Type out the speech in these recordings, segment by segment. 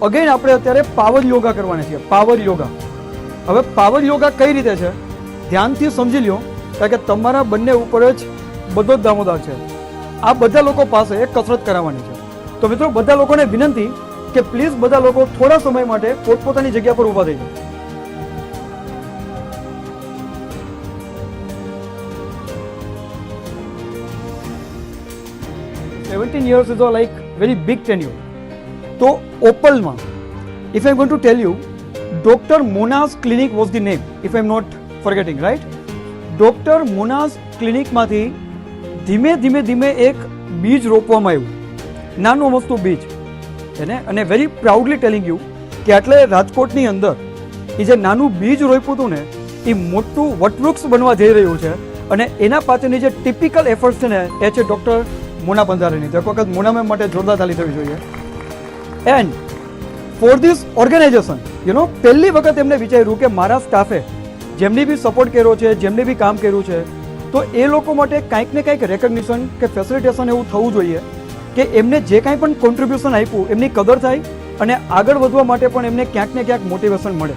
Again આપણે અત્યારે power yoga કરવાના છીએ. પાવર યોગા. હવે પાવર યોગા કઈ રીતે છે ધ્યાનથી સમજી લ્યો, કારણ કે તમારા બંને ઉપર જ બધો જ દામોદાર છે. આ બધા લોકો પાસે એક કસરત કરાવવાની છે. તો મિત્રો બધા લોકોને વિનંતી કે પ્લીઝ બધા લોકો થોડા સમય માટે પોતપોતાની જગ્યા પર ઊભા થઈ જાઓ. $17 years is a like very big tenure. તો ઓપલમાં if I'm going to tell you, Dr. Mona's clinic was the name, if I'm not forgetting, right? Dr. Mona's clinicમાંથી ધીમે ધીમે ધીમે એક બીજ રોપવામાં આવ્યું, નાનું મસ્તું બીજ એને, અને વેરી પ્રાઉડલી ટેલિંગ યુ કે એટલે રાજકોટની અંદર એ જે નાનું બીજ રોપ્યું હતું ને એ મોટું વટવૃક્ષ બનવા જઈ રહ્યું છે. અને એના પાછળની જે ટિપિકલ એફર્ટ્સ છે ને એ છે ડૉક્ટર મોના બંધારેની. તો એક વખત મોના મેમ માટે જોરદાર તાલી થવી જોઈએ. એન્ડ ફોર ધીસ ઓર્ગેનાઇઝેશન પહેલી વખત એમને વિચાર્યું કે મારા સ્ટાફે જેમની બી સપોર્ટ કર્યો છે, જેમને બી કામ કર્યું છે, તો એ લોકો માટે કાંઈક ને કાંઈક રેકગ્નિશન કે ફેસિલિટેશન એવું થવું જોઈએ કે એમને જે કાંઈ પણ કોન્ટ્રીબ્યુશન આપ્યું એમની કદર થાય અને આગળ વધવા માટે પણ એમને ક્યાંક ને ક્યાંક મોટિવેશન મળે.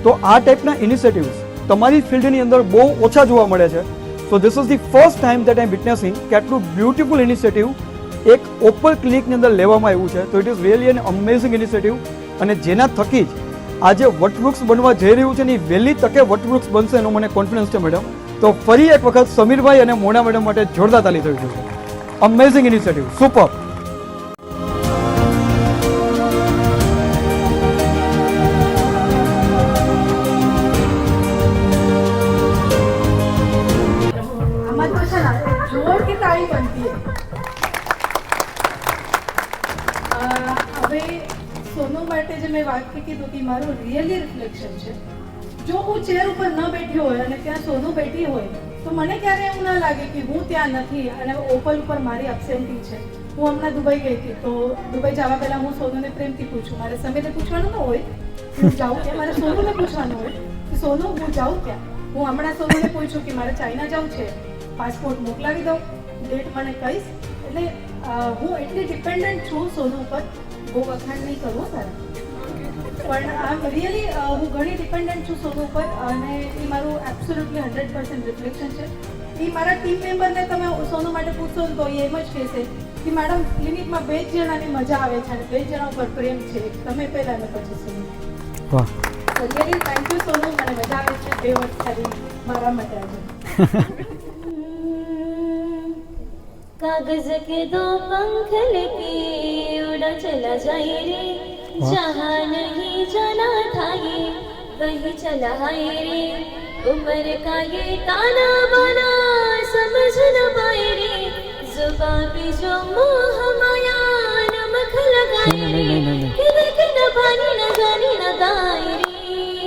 તો આ ટાઈપના ઇનિશિયેટિવ્સ તમારી ફિલ્ડની અંદર બહુ ઓછા જોવા મળે છે. So this is the first time that I am witnessing કે આટલું બ્યુટીફુલ ઇનિશિયેટિવ એક ઓપલ ક્લિનિકની અંદર લેવામાં આવ્યું છે. તો it is really an amazing initiative, અને જેના થકી જ આજે વટવૃક્ષ બનવા જઈ રહ્યું છે ને એ વહેલી તકે વટવૃક્ષ બનશે એનો મને કોન્ફિડન્સ છે મેડમ. તો ફરી એક વખત સમીરભાઈ અને મોના મેડમ માટે જોરદાર તાલી થવી જોઈએ. Amazing initiative, super. હવે સોનુ માટે જે મેં વાક્ય કીધું કે મારું રિયલી રિફ્લેક્શન છે. જો હું ચેર ઉપર ન બેઠી હોય અને ત્યાં સોનુ બેઠી હોય તો મને ક્યારે એવું ના લાગે કે હું ત્યાં નથી અને ઓપલ ઉપર મારી અબસેન્ટી છે. હું હમણાં દુબઈ ગઈ હતી, તો દુબઈ જવા પહેલાં હું સોનુને પ્રેમથી પૂછું, મારે સમીરને પૂછવાનું ન હોય હું જાઉં ત્યાં, મારે સોનુને પૂછવાનું હોય કે સોનુ હું જાઉં ત્યાં. હું હમણાં સોનુને પૂછું કે મારે ચાઇના જવું છે, પાસપોર્ટ મોકલાવી દઉં, ડેટ મને કહીશ. એટલે હું એટલી ડિપેન્ડન્ટ છું સોનુ ઉપર. બહુ વખાણ નહીં કરું તારા, પણ આમ રિયલી હું ઘણી ડિપેન્ડન્ટ છું સોનુ ઉપર, અને એ મારું એબ્સોલ્યુટલી 100% રિફ્લેક્શન છે. એ મારા ટીમ મેમ્બરને તમે સોનુ માટે પૂછશો તો એ એમ જ કહેશે કે મેડમ ક્લિનિકમાં 2 જણાની મજા આવે છે અને 2 જણા ઉપર પ્રેમ છે, તમે પહેલાં ને પછી સોનુ. વાહ, રિયલી થેન્ક યુ સોનુ, મને મજા આવે છે 2 વર્ષ ખાલી મારા માટે આજે. कागज के 2 पंख लेके उड़ा चला जाए रे, जहाँ नहीं जाना था ये वही चला है रे, उम्र का ये ताना बाना समझ न पाए रे, जुबान पे जो मोह माया नमक लगाए रे, कि देख न पानी न जानी न गाए रे,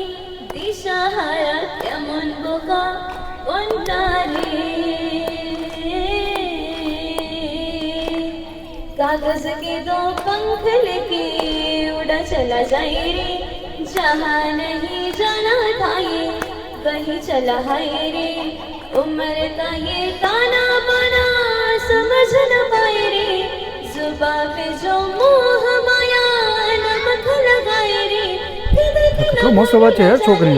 दिशा हारा क्या मन बोका उन्तारे. कागज के 2 पंख लेके उड़ा चला जाए रे, जहाँ नहीं जाना था ये वही चला है रे, उम्र का ये ताना बाना समझ न पाए रे, जुबान पे जो मोह माया नमक लगाए रे, કેટલો મસ્ત વાત છે યાર છોકરી.